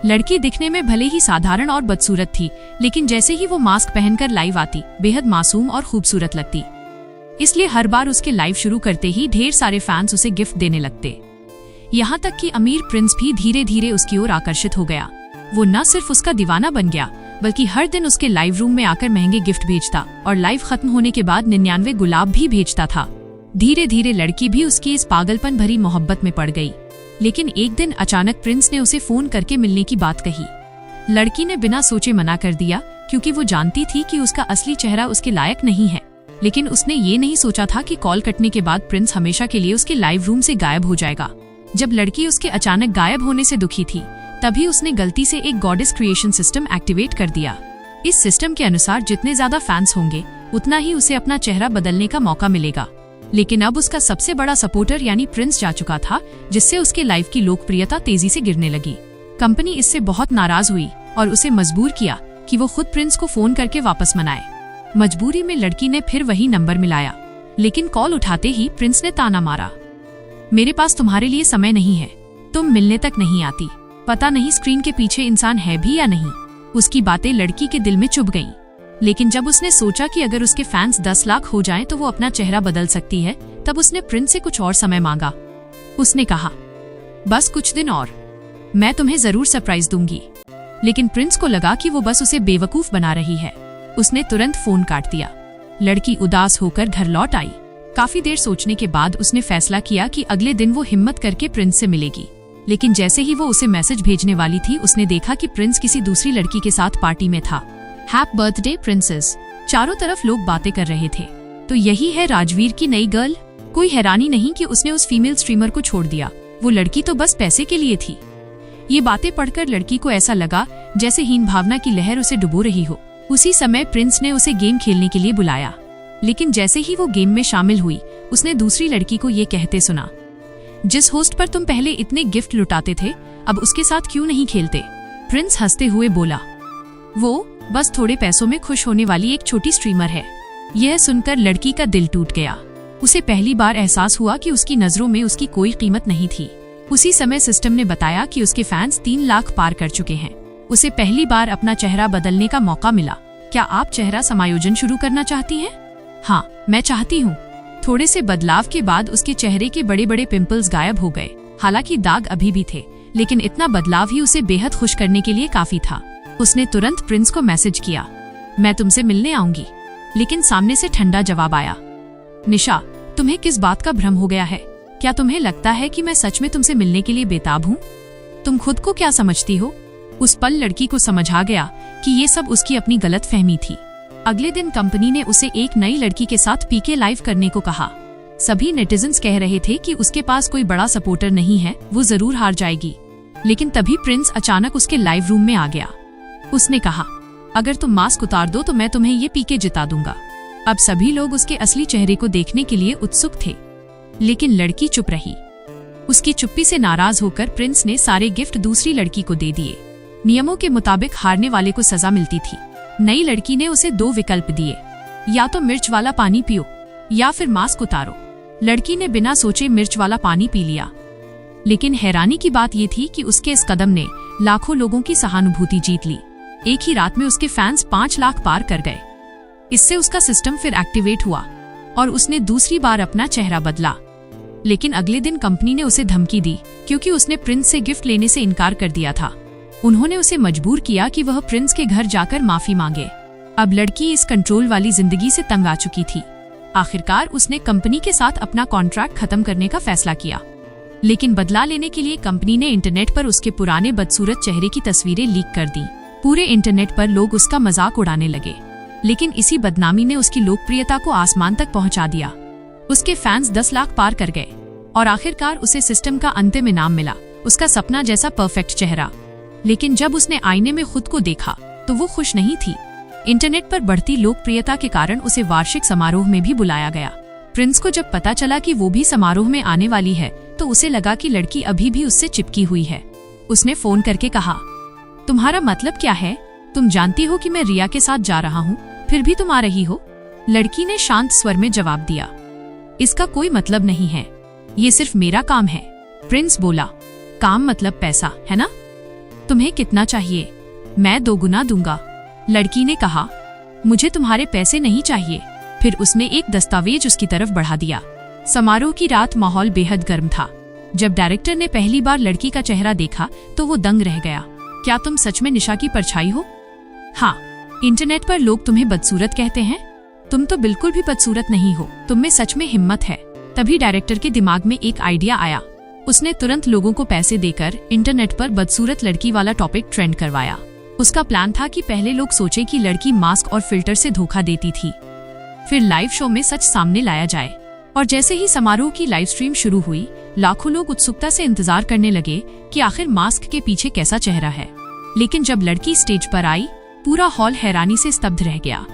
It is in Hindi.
लड़की दिखने में भले ही साधारण और बदसूरत थी, लेकिन जैसे ही वो मास्क पहनकर लाइव आती, बेहद मासूम और खूबसूरत लगती। इसलिए हर बार उसके लाइव शुरू करते ही ढेर सारे फैंस उसे गिफ्ट देने लगते। यहाँ तक कि अमीर प्रिंस भी धीरे धीरे उसकी ओर आकर्षित हो गया। वो न सिर्फ उसका दीवाना बन गया, बल्कि हर दिन उसके लाइव रूम में आकर महंगे गिफ्ट भेजता और लाइव खत्म होने के बाद 99 गुलाब भी भेजता था। धीरे धीरे लड़की भी उसकी इस पागलपन भरी मोहब्बत में पड़ गई। लेकिन एक दिन अचानक प्रिंस ने उसे फोन करके मिलने की बात कही। लड़की ने बिना सोचे मना कर दिया, क्योंकि वो जानती थी कि उसका असली चेहरा उसके लायक नहीं है। लेकिन उसने ये नहीं सोचा था कि कॉल कटने के बाद प्रिंस हमेशा के लिए उसके लाइव रूम से गायब हो जाएगा। जब लड़की उसके अचानक गायब होने से दुखी थी, तभी उसने गलती से एक गॉडेस क्रिएशन सिस्टम एक्टिवेट कर दिया। इस सिस्टम के अनुसार जितने ज्यादा फैंस होंगे, उतना ही उसे अपना चेहरा बदलने का मौका मिलेगा। लेकिन अब उसका सबसे बड़ा सपोर्टर यानी प्रिंस जा चुका था, जिससे उसके लाइव की लोकप्रियता तेजी से गिरने लगी। कंपनी इससे बहुत नाराज हुई और उसे मजबूर किया कि वो खुद प्रिंस को फोन करके वापस मनाए। मजबूरी में लड़की ने फिर वही नंबर मिलाया, लेकिन कॉल उठाते ही प्रिंस ने ताना मारा, मेरे पास तुम्हारे लिए समय नहीं है, तुम मिलने तक नहीं आती। पता नहीं स्क्रीन के पीछे इंसान है भी या नहीं। उसकी बातें लड़की के दिल में चुभ गईं। लेकिन जब उसने सोचा कि अगर उसके फैंस 10 लाख हो जाएं तो वो अपना चेहरा बदल सकती है, तब उसने प्रिंस से कुछ और समय मांगा। उसने कहा, बस कुछ दिन और, मैं तुम्हें जरूर सरप्राइज दूंगी। लेकिन प्रिंस को लगा कि वो बस उसे बेवकूफ बना रही है। उसने तुरंत फोन काट दिया। लड़की उदास होकर घर लौट आई। काफी देर सोचने के बाद उसने फैसला किया कि अगले दिन वो हिम्मत करके प्रिंस से मिलेगी। लेकिन जैसे ही वो उसे मैसेज भेजने वाली थी, उसने देखा कि प्रिंस किसी दूसरी लड़की के साथ पार्टी में था। Happy birthday princess. चारों तरफ लोग बातें कर रहे थे। तो यही है राजवीर की नई गर्ल। कोई हैरानी नहीं कि उसने उस फीमेल स्ट्रीमर को छोड़ दिया। वो लड़की तो बस पैसे के लिए थी। ये बातें पढ़कर लड़की को ऐसा लगा जैसे हीन भावना की लहर उसे डुबो रही हो। उसी समय प्रिंस ने उसे गेम खेलने के लिए बुलाया। लेकिन जैसे ही वो गेम में शामिल हुई, उसने दूसरी लड़की को ये कहते सुना, जिस होस्ट पर तुम पहले इतने गिफ्ट लुटाते थे, अब उसके साथ क्यों नहीं खेलते। प्रिंस हंसते हुए बोला, वो बस थोड़े पैसों में खुश होने वाली एक छोटी स्ट्रीमर है। यह सुनकर लड़की का दिल टूट गया। उसे पहली बार एहसास हुआ कि उसकी नजरों में उसकी कोई कीमत नहीं थी। उसी समय सिस्टम ने बताया कि उसके फैंस 3 लाख पार कर चुके हैं। उसे पहली बार अपना चेहरा बदलने का मौका मिला। क्या आप चेहरा समायोजन शुरू करना चाहती हैं? हाँ, मैं चाहती हूँ। थोड़े से बदलाव के बाद उसके चेहरे के बड़े बड़े पिंपल्स गायब हो गए। हालांकि दाग अभी भी थे, लेकिन इतना बदलाव ही उसे बेहद खुश करने के लिए काफी था। उसने तुरंत प्रिंस को मैसेज किया, मैं तुमसे मिलने आऊंगी। लेकिन सामने से ठंडा जवाब आया, निशा, तुम्हें किस बात का भ्रम हो गया है? क्या तुम्हें लगता है कि मैं सच में तुमसे मिलने के लिए बेताब हूँ? तुम खुद को क्या समझती हो? उस पल लड़की को समझ आ गया कि ये सब उसकी अपनी गलत फहमी थी। अगले दिन कंपनी ने उसे एक नई लड़की के साथ पीके लाइव करने को कहा। सभी नेटिजन्स कह रहे थे कि उसके पास कोई बड़ा सपोर्टर नहीं है, वो जरूर हार जाएगी। लेकिन तभी प्रिंस अचानक उसके लाइव रूम में आ गया। उसने कहा, अगर तुम मास्क उतार दो तो मैं तुम्हें ये पीके जिता दूंगा। अब सभी लोग उसके असली चेहरे को देखने के लिए उत्सुक थे। लेकिन लड़की चुप रही। उसकी चुप्पी से नाराज होकर प्रिंस ने सारे गिफ्ट दूसरी लड़की को दे दिए। नियमों के मुताबिक हारने वाले को सजा मिलती थी। नई लड़की ने उसे 2 विकल्प दिए, या तो मिर्च वाला पानी पियो या फिर मास्क उतारो। लड़की ने बिना सोचे मिर्च वाला पानी पी लिया। लेकिन हैरानी की बात ये थी कि उसके इस कदम ने लाखों लोगों की सहानुभूति जीत ली। एक ही रात में उसके फैंस 5 लाख पार कर गए। इससे उसका सिस्टम फिर एक्टिवेट हुआ और उसने दूसरी बार अपना चेहरा बदला। लेकिन अगले दिन कंपनी ने उसे धमकी दी, क्योंकि उसने प्रिंस से गिफ्ट लेने से इनकार कर दिया था। उन्होंने उसे मजबूर किया कि वह प्रिंस के घर जाकर माफी मांगे। अब लड़की इस कंट्रोल वाली जिंदगी से तंग आ चुकी थी। आखिरकार उसने कंपनी के साथ अपना कॉन्ट्रैक्ट खत्म करने का फैसला किया। लेकिन बदला लेने के लिए कंपनी ने इंटरनेट पर उसके पुराने बदसूरत चेहरे की तस्वीरें लीक कर दी। पूरे इंटरनेट पर लोग उसका मजाक उड़ाने लगे। लेकिन इसी बदनामी ने उसकी लोकप्रियता को आसमान तक पहुंचा दिया। उसके फैंस 10 लाख पार कर गए और आखिरकार उसे सिस्टम का अंतिम इनाम मिला, उसका सपना जैसा परफेक्ट चेहरा। लेकिन जब उसने आईने में खुद को देखा तो वो खुश नहीं थी। इंटरनेट पर बढ़ती लोकप्रियता के कारण उसे वार्षिक समारोह में भी बुलाया गया। प्रिंस को जब पता चला कि वो भी समारोह में आने वाली है, तो उसे लगा कि लड़की अभी भी उससे चिपकी हुई है। उसने फोन करके कहा, तुम्हारा मतलब क्या है? तुम जानती हो कि मैं रिया के साथ जा रहा हूँ, फिर भी तुम आ रही हो? लड़की ने शांत स्वर में जवाब दिया, इसका कोई मतलब नहीं है, ये सिर्फ मेरा काम है। प्रिंस बोला, काम मतलब पैसा है ना? तुम्हें कितना चाहिए? मैं 2 गुना दूंगा। लड़की ने कहा, मुझे तुम्हारे पैसे नहीं चाहिए। फिर उसने एक दस्तावेज उसकी तरफ बढ़ा दिया। समारोह की रात माहौल बेहद गर्म था। जब डायरेक्टर ने पहली बार लड़की का चेहरा देखा तो वो दंग रह गया। क्या तुम सच में निशा की परछाई हो? हाँ, इंटरनेट पर लोग तुम्हें बदसूरत कहते हैं। तुम तो बिल्कुल भी बदसूरत नहीं हो, तुम में सच में हिम्मत है। तभी डायरेक्टर के दिमाग में एक आइडिया आया। उसने तुरंत लोगों को पैसे देकर इंटरनेट पर बदसूरत लड़की वाला टॉपिक ट्रेंड करवाया। उसका प्लान था कि पहले लोग सोचे कि लड़की मास्क और फिल्टर से धोखा देती थी, फिर लाइव शो में सच सामने लाया जाए। और जैसे ही समारोह की लाइव स्ट्रीम शुरू हुई, लाखों लोग उत्सुकता से इंतजार करने लगे कि आखिर मास्क के पीछे कैसा चेहरा है। लेकिन जब लड़की स्टेज पर आई, पूरा हॉल हैरानी से स्तब्ध रह गया।